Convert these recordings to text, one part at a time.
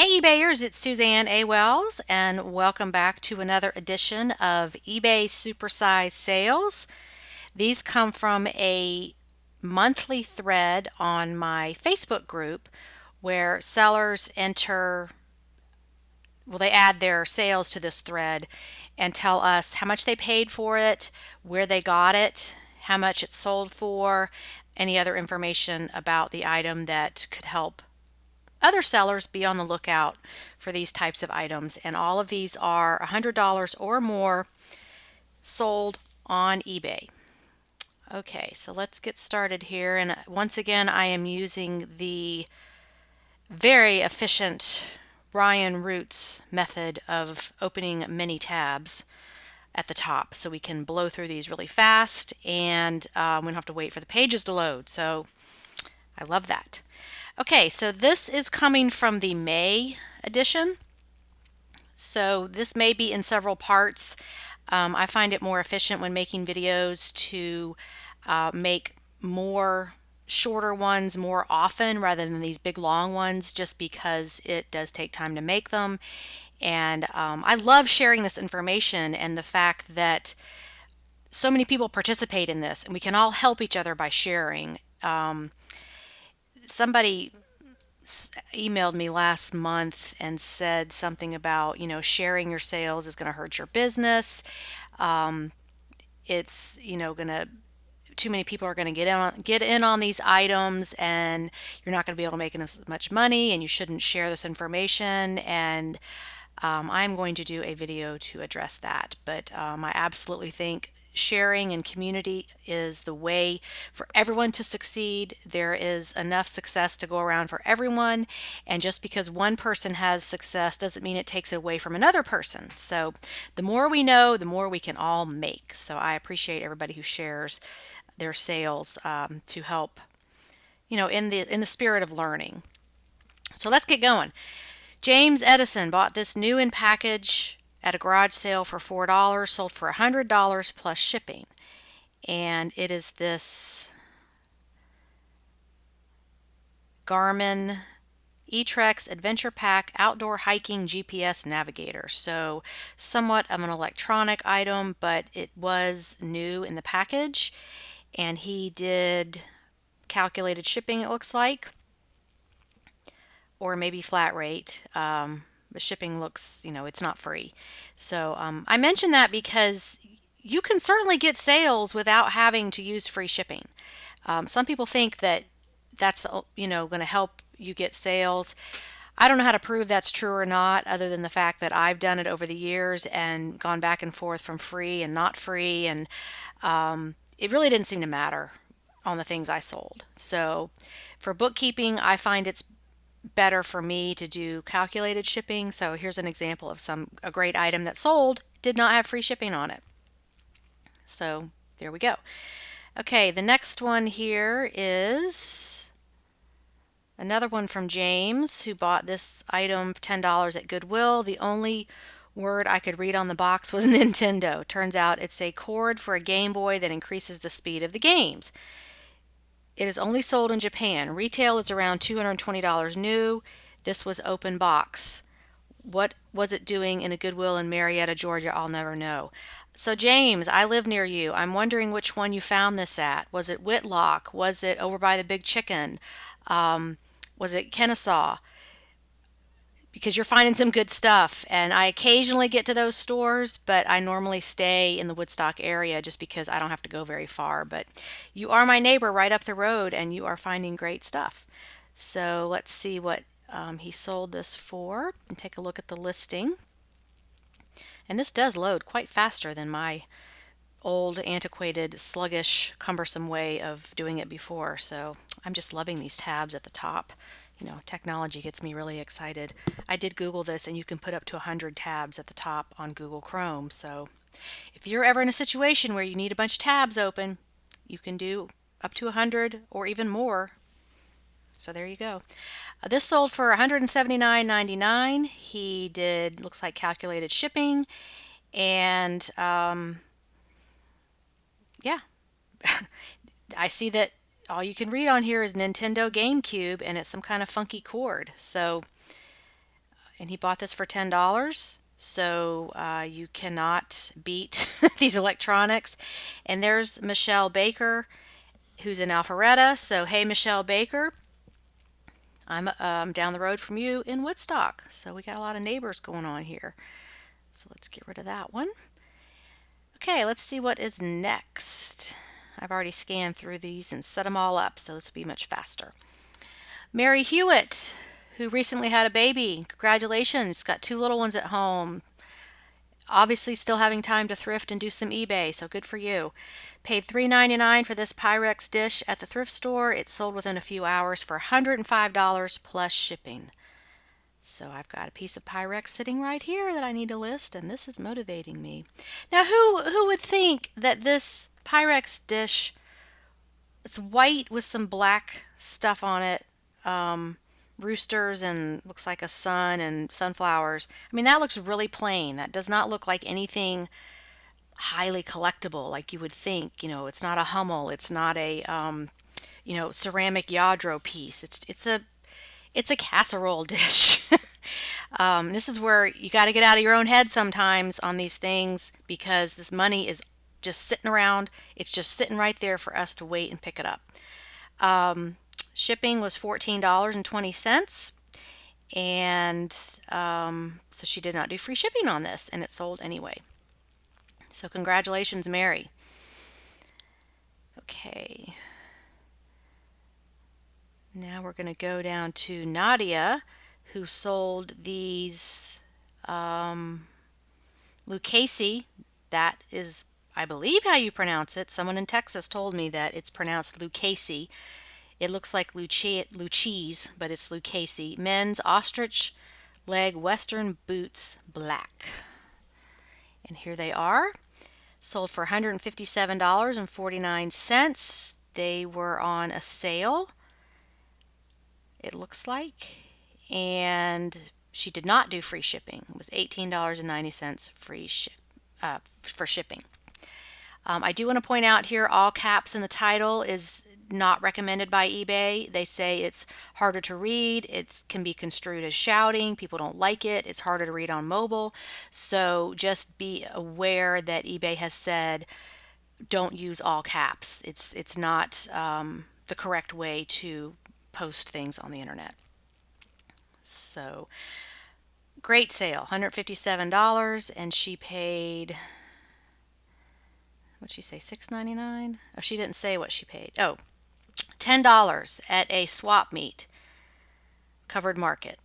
Hey eBayers, it's Suzanne A. Wells, and welcome back to another edition of eBay Supersize Sales. These come from a monthly thread on my Facebook group where sellers they add their sales to this thread and tell us how much they paid for it, where they got it, how much it sold for, any other information about the item that could help other sellers be on the lookout for these types of items. And all of these are $100 or more sold on eBay. Okay, so let's get started here. And once again, I am using the very efficient Ryan Roots method of opening many tabs at the top so we can blow through these really fast and we don't have to wait for the pages to load. So I love that. Okay, so this is coming from the May edition. So this may be in several parts. I find it more efficient when making videos to make more shorter ones more often rather than these big long ones, just because it does take time to make them. And I love sharing this information and the fact that so many people participate in this and we can all help each other by sharing. Somebody emailed me last month and said something about, sharing your sales is going to hurt your business. It's, going to too many people are going to get in on these items and you're not going to be able to make as much money and you shouldn't share this information. And I'm going to do a video to address that. But I absolutely think sharing and community is the way for everyone to succeed. There is enough success to go around for everyone, and just because one person has success doesn't mean it takes it away from another person. So the more we know, the more we can all make. So I appreciate everybody who shares their sales to help, in the spirit of learning. So let's get going. James Edison bought this new in package at a garage sale for $4, sold for $100 plus shipping. And it is this Garmin eTrex Adventure Pack Outdoor Hiking GPS Navigator. So somewhat of an electronic item, but it was new in the package. And he did calculated shipping, it looks like, or maybe flat rate. The shipping looks, it's not free. So I mention that because you can certainly get sales without having to use free shipping. Some people think that that's, going to help you get sales. I don't know how to prove that's true or not, other than the fact that I've done it over the years and gone back and forth from free and not free. And it really didn't seem to matter on the things I sold. So for bookkeeping, I find it's better for me to do calculated shipping. So here's an example of a great item that sold, did not have free shipping on it. So there we go. Okay, the next one here is another one from James, who bought this item for $10 at Goodwill. The only word I could read on the box was Nintendo. Turns out it's a cord for a Game Boy that increases the speed of the games. It is only sold in Japan. Retail is around $220 new. This was open box. What was it doing in a Goodwill in Marietta, Georgia? I'll never know. So James, I live near you. I'm wondering which one you found this at. Was it Whitlock? Was it over by the Big Chicken? Was it Kennesaw? Because you're finding some good stuff. And I occasionally get to those stores, but I normally stay in the Woodstock area just because I don't have to go very far. But you are my neighbor right up the road and you are finding great stuff. So let's see what he sold this for and take a look at the listing. And this does load quite faster than my old, antiquated, sluggish, cumbersome way of doing it before. So I'm just loving these tabs at the top. Technology gets me really excited. I did Google this, and you can put up to 100 tabs at the top on Google Chrome. So if you're ever in a situation where you need a bunch of tabs open, you can do up to 100 or even more. So there you go. This sold for $179.99. He did, looks like, calculated shipping. And yeah, I see that all you can read on here is Nintendo GameCube, and it's some kind of funky cord. So and he bought this for $10. So you cannot beat these electronics. And there's Michelle Baker, who's in Alpharetta. So hey, Michelle Baker, I'm down the road from you in Woodstock. So we got a lot of neighbors going on here. So let's get rid of that one. Okay, let's see what is next. I've already scanned through these and set them all up, so this will be much faster. Mary Hewitt, who recently had a baby. Congratulations, got 2 little ones at home. Obviously still having time to thrift and do some eBay, so good for you. Paid $3.99 for this Pyrex dish at the thrift store. It sold within a few hours for $105 plus shipping. So I've got a piece of Pyrex sitting right here that I need to list, and this is motivating me. Now, who would think that this Pyrex dish, it's white with some black stuff on it, roosters and looks like a sun and sunflowers. I mean, that looks really plain. That does not look like anything highly collectible like you would think. You know, it's not a Hummel. It's not a ceramic Yadro piece. It's a casserole dish. This is where you got to get out of your own head sometimes on these things, because this money is just sitting around. It's just sitting right there for us to wait and pick it up. Shipping was $14.20, and so she did not do free shipping on this, and it sold anyway. So congratulations, Mary. Okay. Now we're going to go down to Nadia, who sold these Lucchese. That is, I believe, how you pronounce it. Someone in Texas told me that it's pronounced Lucchese. It looks like Lucchese, but it's Lucchese. Men's ostrich leg western boots, black. And here they are. Sold for $157.49. They were on a sale, it looks like. And she did not do free shipping. It was $18.90 for shipping. I do want to point out here, all caps in the title is not recommended by eBay. They say it's harder to read. It can be construed as shouting. People don't like it. It's harder to read on mobile. So just be aware that eBay has said don't use all caps. It's not the correct way to post things on the internet. So great sale, $157, and she paid, what'd she say, $6.99? Oh, she didn't say what she paid. Oh, $10 at a swap meet, covered market.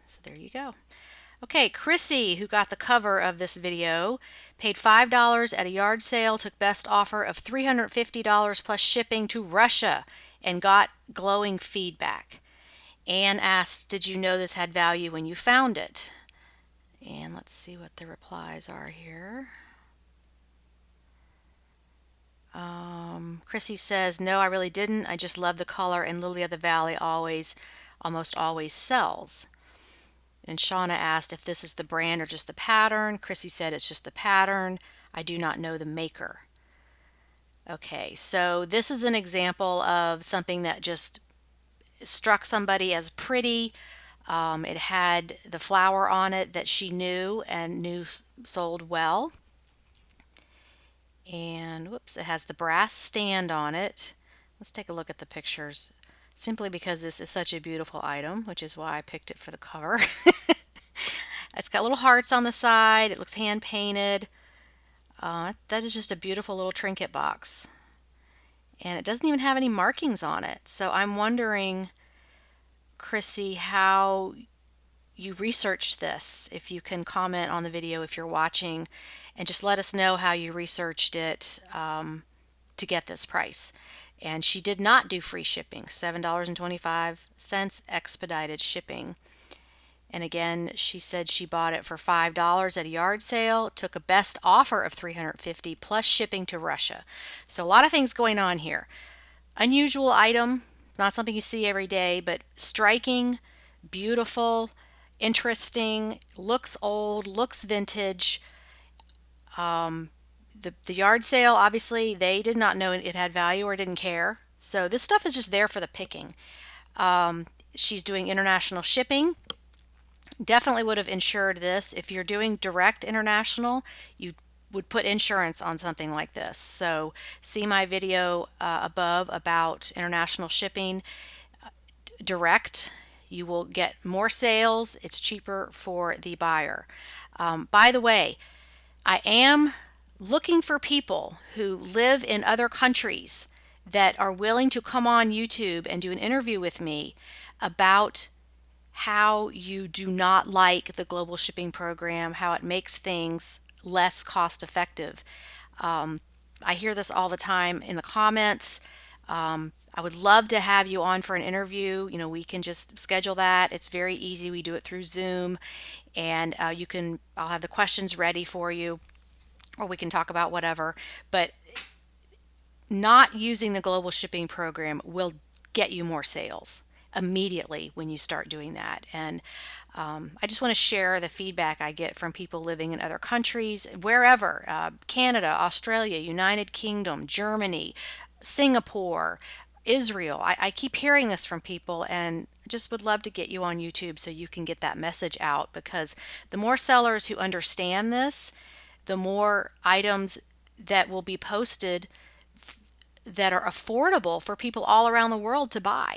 So there you go. Okay, Chrissy, who got the cover of this video, paid $5 at a yard sale, took best offer of $350 plus shipping to Russia, and got glowing feedback. Anne asked, did you know this had value when you found it? And let's see what the replies are here. Chrissy says, no, I really didn't. I just love the color, and Lily of the Valley almost always sells. And Shauna asked if this is the brand or just the pattern. Chrissy said it's just the pattern. I do not know the maker. Okay, so this is an example of something that just struck somebody as pretty. It had the flower on it that she knew sold well. And whoops, it has the brass stand on it. Let's take a look at the pictures, simply because this is such a beautiful item, which is why I picked it for the cover. It's got little hearts on the side. It looks hand painted. That is just a beautiful little trinket box. And it doesn't even have any markings on it. So I'm wondering, Chrissy, how you researched this. If you can comment on the video if you're watching, and just let us know how you researched it to get this price. And she did not do free shipping, $7.25 expedited shipping. And again, she said she bought it for $5 at a yard sale, took a best offer of $350 plus shipping to Russia. So a lot of things going on here. Unusual item, not something you see every day, but striking, beautiful, interesting, looks old, looks vintage. The yard sale, obviously, they did not know it had value or didn't care. So this stuff is just there for the picking. She's doing international shipping. Definitely would have insured this. If you're doing direct international, you would put insurance on something like this. So see my video above about international shipping direct. You will get more sales. It's cheaper for the buyer. By the way, I am looking for people who live in other countries that are willing to come on YouTube and do an interview with me about how you do not like the global shipping program, how it makes things less cost effective. I hear this all the time in the comments. I would love to have you on for an interview. You know, we can just schedule that. It's very easy. We do it through Zoom, and I'll have the questions ready for you, or we can talk about whatever. But not using the global shipping program will get you more sales immediately when you start doing that. And I just want to share the feedback I get from people living in other countries, wherever, Canada, Australia, United Kingdom, Germany, Singapore, Israel. I keep hearing this from people, and just would love to get you on YouTube so you can get that message out, because the more sellers who understand this, the more items that will be posted that are affordable for people all around the world to buy.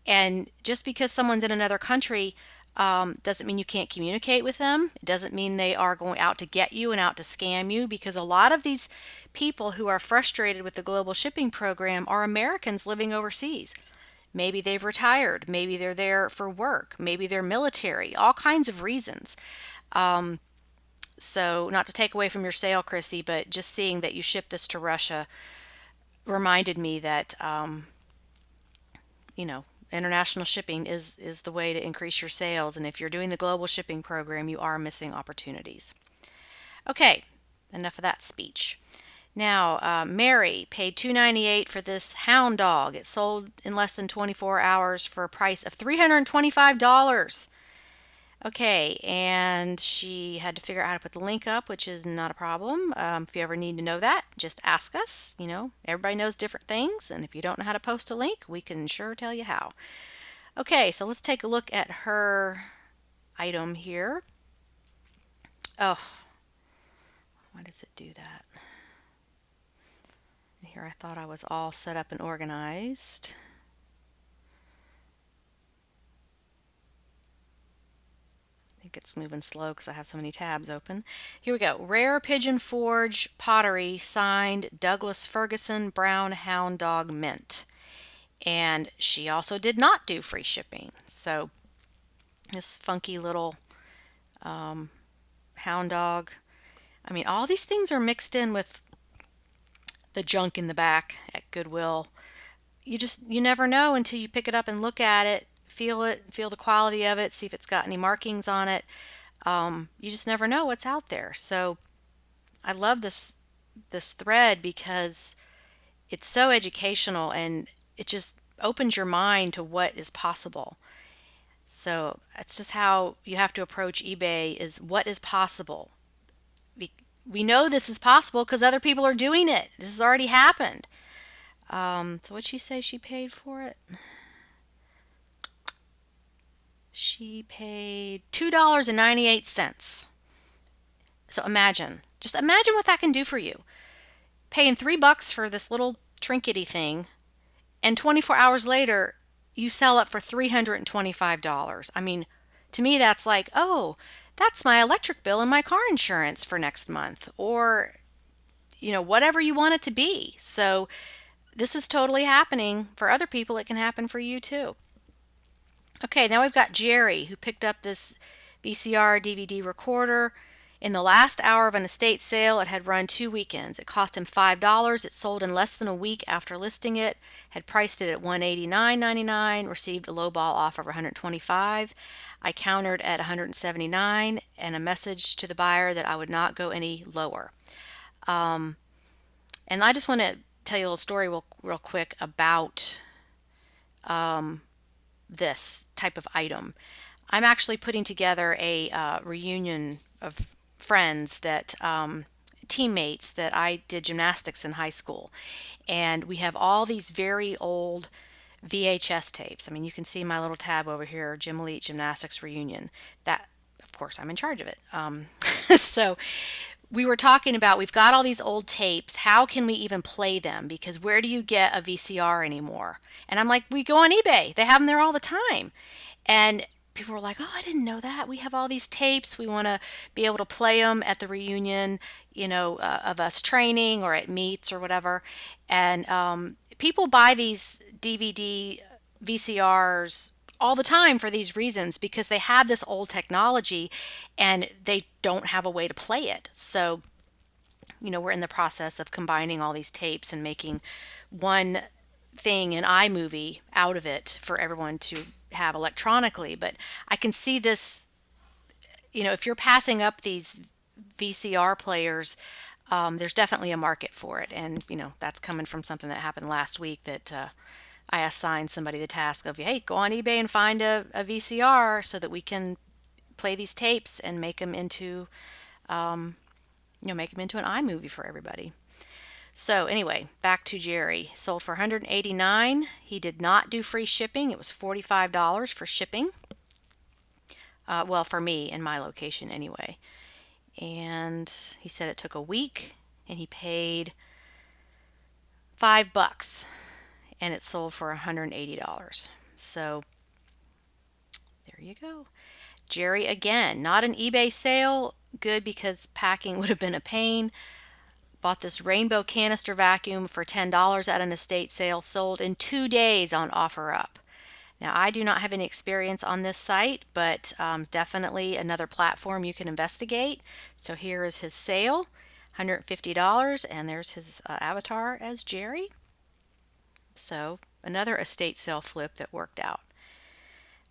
And just because someone's in another country doesn't mean you can't communicate with them. It doesn't mean they are going out to get you and out to scam you, because a lot of these people who are frustrated with the global shipping program are Americans living overseas. Maybe they've retired, maybe they're there for work, maybe they're military, all kinds of reasons. So, not to take away from your sale, Chrissy, but just seeing that you shipped this to Russia reminded me that you know, international shipping is the way to increase your sales, and if you're doing the global shipping program, you are missing opportunities. Okay, enough of that speech. Now, Mary paid $2.98 for this hound dog. It sold in less than 24 hours for a price of $325. Okay, and she had to figure out how to put the link up, which is not a problem. If you ever need to know that, just ask us. You know, everybody knows different things, and if you don't know how to post a link, we can sure tell you how. Okay, so let's take a look at her item here. Oh, why does it do that? Here I thought I was all set up and organized. I think it's moving slow because I have so many tabs open. Here we go. Rare Pigeon Forge pottery, signed Douglas Ferguson Brown Hound Dog Mint. And she also did not do free shipping. So this funky little hound dog. I mean, all these things are mixed in with the junk in the back at Goodwill. You never know until you pick it up and look at it, feel the quality of it, see if it's got any markings on it. You just never know what's out there. So I love this thread because it's so educational, and it just opens your mind to what is possible. So that's just how you have to approach eBay, is what is possible. We know this is possible because other people are doing it. This has already happened. So what'd she say she paid for it? She paid $2.98. So just imagine what that can do for you. Paying $3 for this little trinkety thing, and 24 hours later, you sell it for $325. I mean, to me, that's like, oh, that's my electric bill and my car insurance for next month, or, you know, whatever you want it to be. So this is totally happening for other people. It can happen for you too. Okay, now we've got Jerry, who picked up this VCR DVD recorder. In the last hour of an estate sale, it had run 2 weekends. It cost him $5. It sold in less than a week after listing it. Had priced it at $189.99. Received a low ball offer of $125. I countered at $179 and a message to the buyer that I would not go any lower. And I just want to tell you a little story real quick about this type of item. I'm actually putting together a reunion of friends that teammates that I did gymnastics in high school, and we have all these very old VHS tapes. I mean, you can see my little tab over here, Gym Elite Gymnastics Reunion. That course, I'm in charge of it. So we were talking about, we've got all these old tapes. How can we even play them? Because where do you get a VCR anymore? And I'm like, we go on eBay. They have them there all the time. And people were like, oh, I didn't know that. We have all these tapes. We want to be able to play them at the reunion, of us training or at meets or whatever. And people buy these DVD VCRs all the time for these reasons, because they have this old technology and they don't have a way to play it. So, we're in the process of combining all these tapes and making one thing, an iMovie, out of it for everyone to have electronically. But I can see this, if you're passing up these VCR players, there's definitely a market for it. And, that's coming from something that happened last week, that I assigned somebody the task of, hey, go on eBay and find a VCR so that we can play these tapes and make them into, make them into an iMovie for everybody. So anyway, back to Jerry. Sold for $189. He did not do free shipping. It was $45 for shipping. Well, for me in my location anyway. And he said it took a week, and he paid $5, and it sold for $180. So there you go. Jerry again, not an eBay sale. Good, because packing would have been a pain. Bought this rainbow canister vacuum for $10 at an estate sale, sold in 2 days on OfferUp. Now, I do not have any experience on this site, but definitely another platform you can investigate. So here is his sale, $150, and there's his avatar as Jerry. So another estate sale flip that worked out.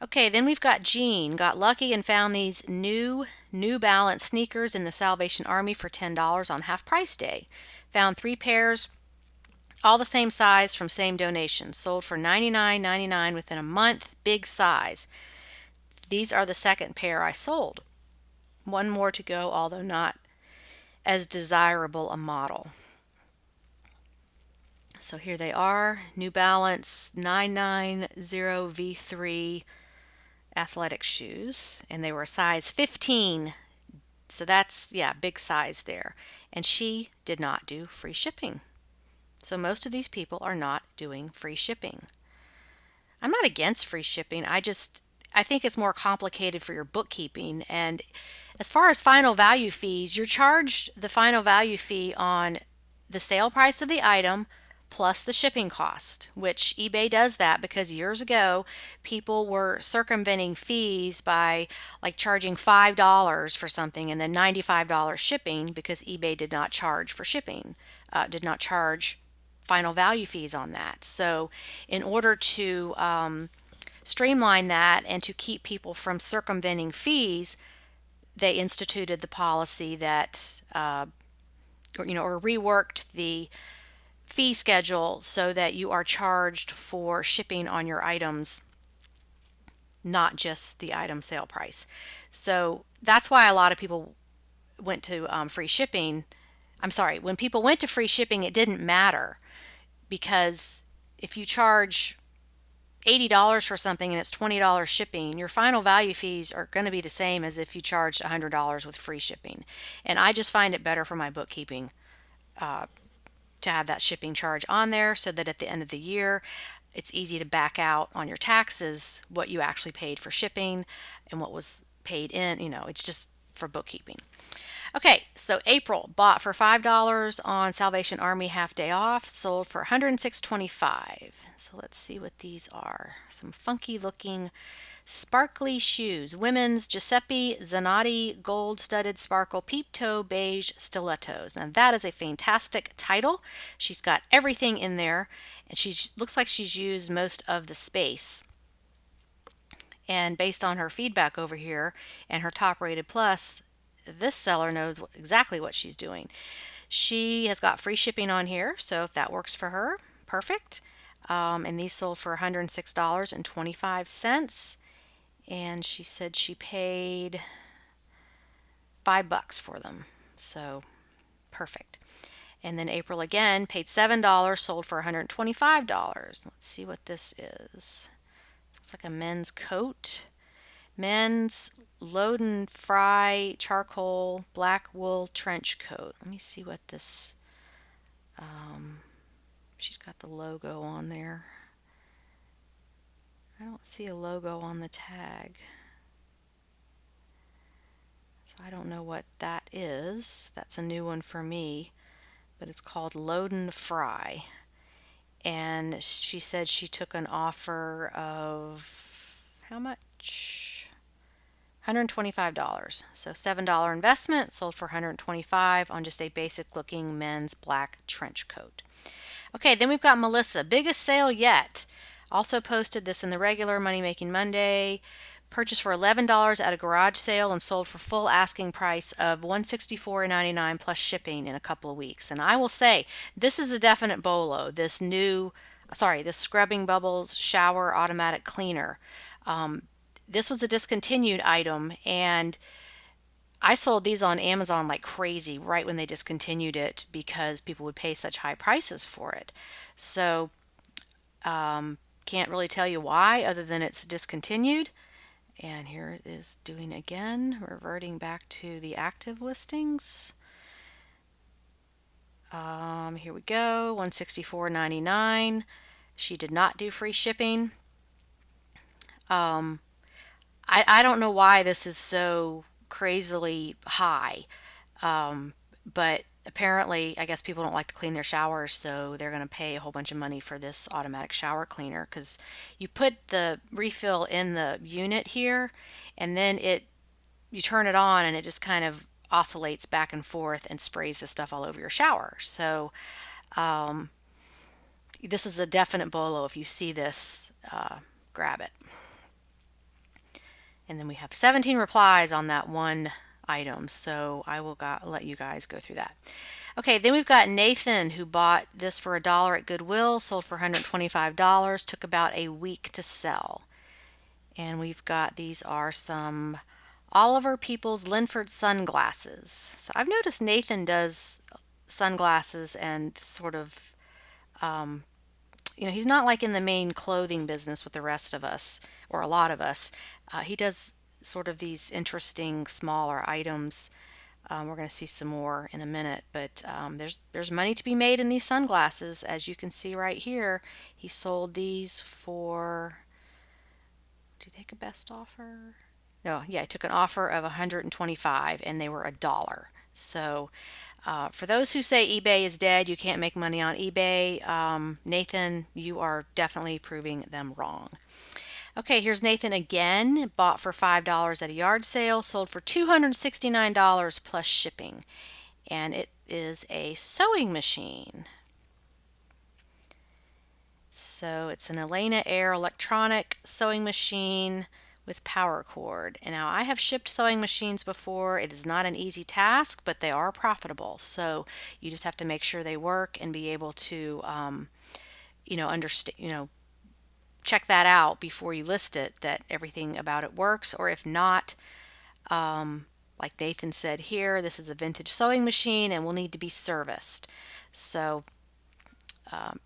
Okay, then we've got Jean. Got lucky and found these New Balance sneakers in the Salvation Army for $10 on half price day. Found 3 pairs, all the same size from same donation. Sold for $99.99 within a month, big size. These are the second pair I sold. One more to go, although not as desirable a model. So here they are, New Balance 990 V3 athletic shoes, and they were a size 15. So that's, big size there. And she did not do free shipping. So most of these people are not doing free shipping. I'm not against free shipping. I think it's more complicated for your bookkeeping. And as far as final value fees, you're charged the final value fee on the sale price of the item plus the shipping cost, which eBay does that because years ago people were circumventing fees by like charging $5 for something and then $95 shipping, because eBay did not charge for shipping, did not charge final value fees on that. So in order to streamline that and to keep people from circumventing fees, they instituted the policy that or reworked the fee schedule so that you are charged for shipping on your items, not just the item sale price. So that's why a lot of people went to free shipping. I'm sorry, when people went to free shipping, it didn't matter, because if you charge $80 for something and it's $20 shipping, your final value fees are going to be the same as if you charged $100 with free shipping. And I just find it better for my bookkeeping to have that shipping charge on there, so that at the end of the year it's easy to back out on your taxes what you actually paid for shipping and what was paid in. It's just for bookkeeping. Okay, so April bought for $5 on Salvation Army half day off, sold for $106.25. So let's see what these are. Some funky looking sparkly shoes. Women's Giuseppe Zanotti gold studded sparkle peep toe beige stilettos. Now that is a fantastic title. She's got everything in there, and she looks like she's used most of the space. And based on her feedback over here and her top rated plus, this seller knows exactly what she's doing. She has got free shipping on here, so if that works for her, perfect. And these sold for $106.25. And she said she paid $5 for them. So perfect. And then April again paid $7, sold for $125. Let's see what this is. Looks like a men's coat. Men's Loden Fry charcoal black wool trench coat. Let me see what this, she's got the logo on there. I don't see a logo on the tag. So I don't know what that is. That's a new one for me, but it's called Loden Fry. And she said she took an offer of how much? $125. So $7 investment, sold for $125 on just a basic looking men's black trench coat. Okay, then we've got Melissa, biggest sale yet. Also posted this in the regular Money Making Monday. Purchased for $11 at a garage sale and sold for full asking price of $164.99 plus shipping in a couple of weeks. And I will say, this is a definite bolo. This scrubbing bubbles shower automatic cleaner. This was a discontinued item, and I sold these on Amazon like crazy right when they discontinued it because people would pay such high prices for it. So, can't really tell you why other than it's discontinued. And here it is doing again, reverting back to the active listings. Here we go, $164.99. She did not do free shipping. I don't know why this is so crazily high, but apparently, I guess people don't like to clean their showers, so they're going to pay a whole bunch of money for this automatic shower cleaner because you put the refill in the unit here, and then you turn it on, and it just kind of oscillates back and forth and sprays the stuff all over your shower. So this is a definite bolo. If you see this, grab it. And then we have 17 replies on that one item, so I will let you guys go through that. Okay, then we've got Nathan, who bought this for $1 at Goodwill, sold for $125, took about a week to sell. And we've got, these are some Oliver Peoples Linford sunglasses. So I've noticed Nathan does sunglasses and sort of, he's not like in the main clothing business with the rest of us, or a lot of us. He does sort of these interesting smaller items. We're going to see some more in a minute, but there's money to be made in these sunglasses. As you can see right here, he sold these for, did he take a best offer? No, yeah, he took an offer of $125 and they were $1. So for those who say eBay is dead, you can't make money on eBay, Nathan, you are definitely proving them wrong. Okay, here's Nathan again, bought for $5 at a yard sale, sold for $269 plus shipping, and it is a sewing machine. So it's an Elena Air electronic sewing machine with power cord. And now I have shipped sewing machines before. It is not an easy task, but they are profitable. So you just have to make sure they work and be able to, understand, check that out before you list it, that everything about it works. Or if not, like Nathan said here, this is a vintage sewing machine and will need to be serviced. So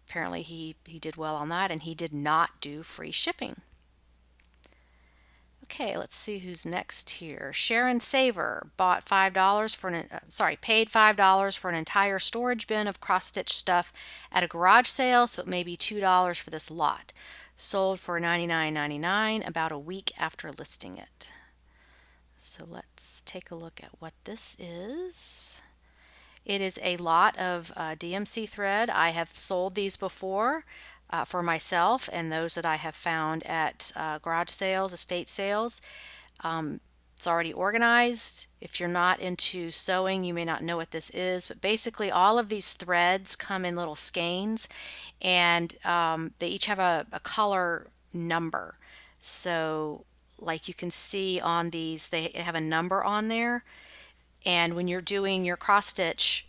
apparently he did well on that, and he did not do free shipping. Okay, let's see who's next here. Sharon Saver bought paid $5 for an entire storage bin of cross-stitch stuff at a garage sale, so it may be $2 for this lot. Sold for $99.99 about a week after listing it. So let's take a look at what this is. It is a lot of DMC thread. I have sold these before for myself and those that I have found at garage sales, estate sales. It's already organized. If you're not into sewing, you may not know what this is, but basically all of these threads come in little skeins, and they each have a color number. So like you can see on these, they have a number on there. And when you're doing your cross stitch,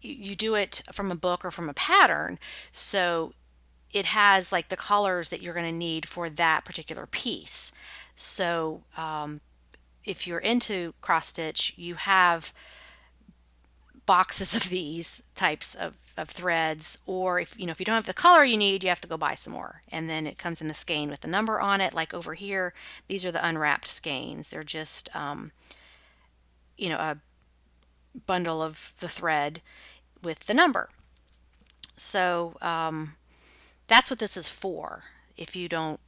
you do it from a book or from a pattern. So it has like the colors that you're going to need for that particular piece. So if you're into cross stitch, you have boxes of these types of threads, or if you don't have the color you need, you have to go buy some more. And then it comes in the skein with the number on it. Like over here, these are the unwrapped skeins. They're just a bundle of the thread with the number. So that's what this is for. If you don't,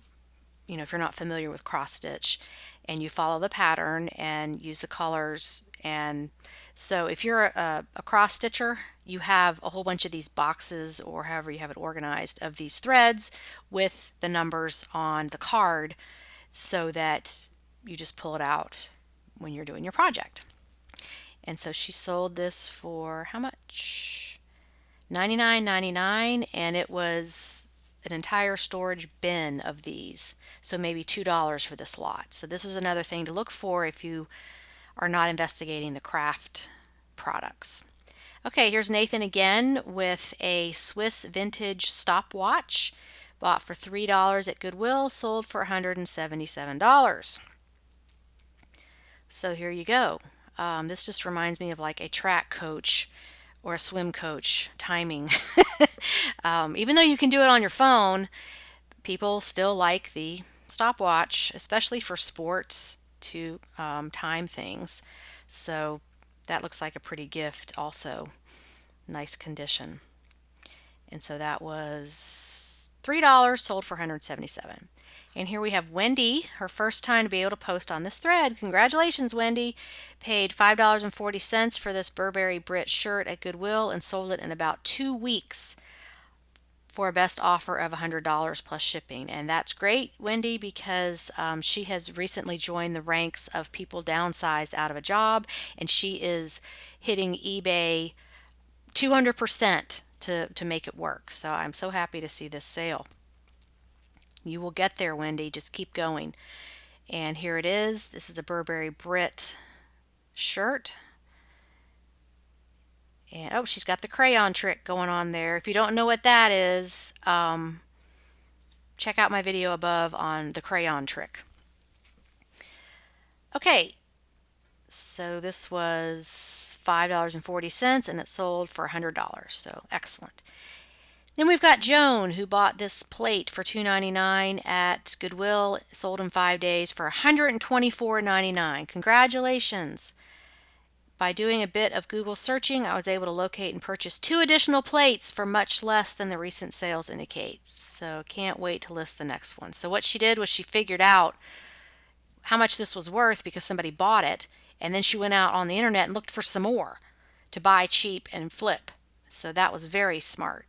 if you're not familiar with cross stitch, and you follow the pattern and use the colors. And so if you're a cross stitcher, you have a whole bunch of these boxes, or however you have it organized, of these threads with the numbers on the card, so that you just pull it out when you're doing your project. And so she sold this for how much? $99.99, and it was an entire storage bin of these, so maybe $2 for this lot. So this is another thing to look for if you are not investigating the craft products. Okay, here's Nathan again with a Swiss vintage stopwatch, bought for $3 at Goodwill, sold for $177. So here you go. This just reminds me of like a track coach or a swim coach timing. Even though you can do it on your phone, people still like the stopwatch, especially for sports, to time things. So that looks like a pretty gift also. Nice condition. And so that was $3, sold for $177. And here we have Wendy, her first time to be able to post on this thread. Congratulations, Wendy. Paid $5.40 for this Burberry Brit shirt at Goodwill and sold it in about 2 weeks for a best offer of $100 plus shipping. And that's great, Wendy, because she has recently joined the ranks of people downsized out of a job, and she is hitting eBay 200% to make it work. So I'm so happy to see this sale. You will get there, Wendy. Just keep going. And here it is. This is a Burberry Brit shirt. And oh, she's got the crayon trick going on there. If you don't know what that is, check out my video above on the crayon trick. Okay, so this was $5.40 and it sold for $100. So excellent. Then we've got Joan, who bought this plate for $2.99 at Goodwill, sold in 5 days for $124.99. Congratulations. By doing a bit of Google searching, I was able to locate and purchase 2 additional plates for much less than the recent sales indicate. So can't wait to list the next one. So what she did was she figured out how much this was worth because somebody bought it, and then she went out on the internet and looked for some more to buy cheap and flip. So that was very smart.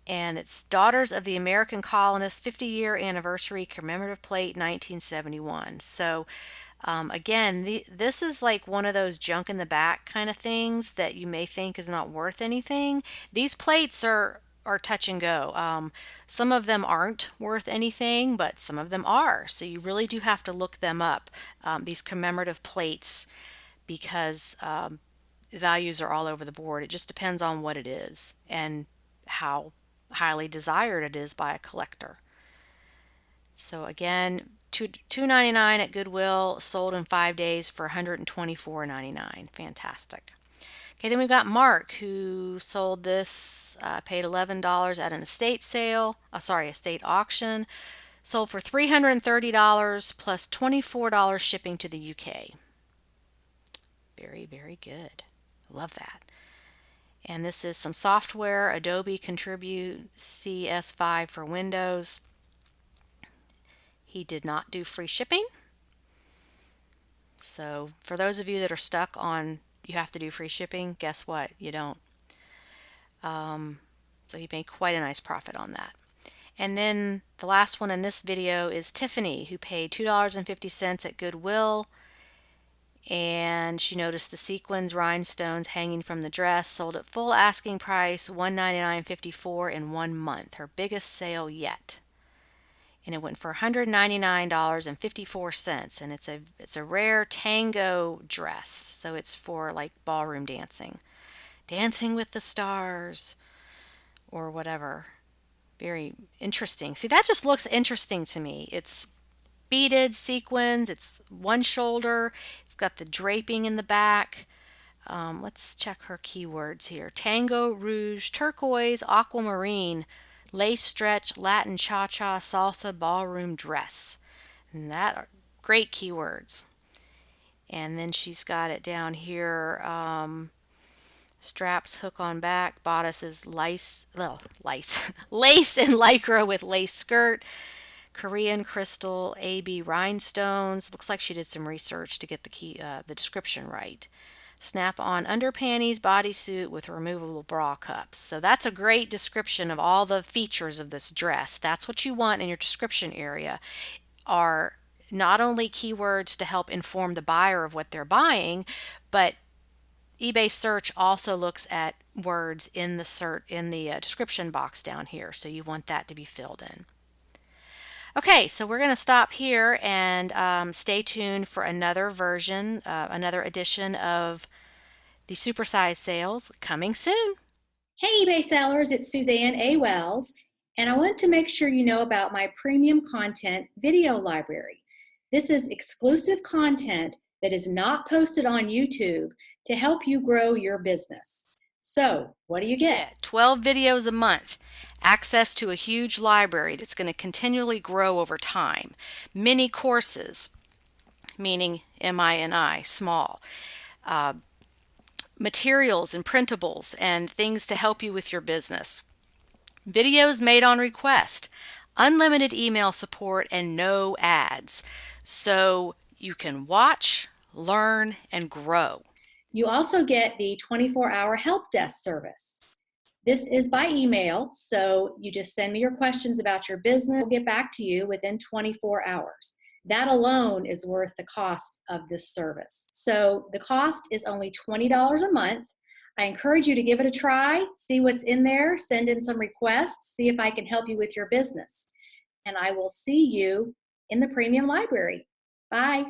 And it's Daughters of the American Colonists 50-year anniversary commemorative plate 1971. So again, this is like one of those junk in the back kind of things that you may think is not worth anything. These plates are touch and go. Some of them aren't worth anything, but some of them are. So you really do have to look them up, these commemorative plates, because values are all over the board. It just depends on what it is and how highly desired it is by a collector. So again, $2.99 at Goodwill, sold in 5 days for $124.99. Fantastic. Okay, then we've got Mark, who sold this, paid $11 at an estate estate auction, sold for $330 plus $24 shipping to the UK. Very, very good. Love that. And this is some software, Adobe Contribute CS5 for Windows. He did not do free shipping. So for those of you that are stuck on you have to do free shipping, guess what? You don't. So he made quite a nice profit on that. And then the last one in this video is Tiffany, who paid $2.50 at Goodwill. And she noticed the sequins rhinestones hanging from the dress, sold at full asking price, $199.54 in 1 month, her biggest sale yet. And it went for $199.54, and it's a rare tango dress, so it's for like ballroom dancing with the stars or whatever. Very interesting. See, that just looks interesting to me. It's beaded sequins, it's one shoulder, it's got the draping in the back. Let's check her keywords here. Tango, rouge, turquoise, aquamarine, lace stretch, Latin cha-cha, salsa, ballroom dress. And that are great keywords. And then she's got it down here. Straps, hook on back, bodices, lace and lycra with lace skirt, Korean crystal, AB rhinestones. Looks like she did some research to get the description right. Snap-on underpanties, bodysuit with removable bra cups. So that's a great description of all the features of this dress. That's what you want in your description area, are not only keywords to help inform the buyer of what they're buying, but eBay search also looks at words in the description box down here, so you want that to be filled in. Okay, so we're going to stop here and stay tuned for another version, another edition of the supersize sales coming soon. Hey eBay sellers, it's Suzanne A. Wells, and I want to make sure you know about my premium content video library. This is exclusive content that is not posted on YouTube to help you grow your business. So, what do you get? 12 videos a month, access to a huge library that's going to continually grow over time, mini courses, meaning MINI, small, materials and printables and things to help you with your business. Videos made on request, unlimited email support, and no ads. So you can watch, learn, and grow. You also get the 24-hour help desk service. This is by email, so you just send me your questions about your business. We'll get back to you within 24 hours. That alone is worth the cost of this service. So the cost is only $20 a month. I encourage you to give it a try, see what's in there, send in some requests, see if I can help you with your business. And I will see you in the premium library. Bye.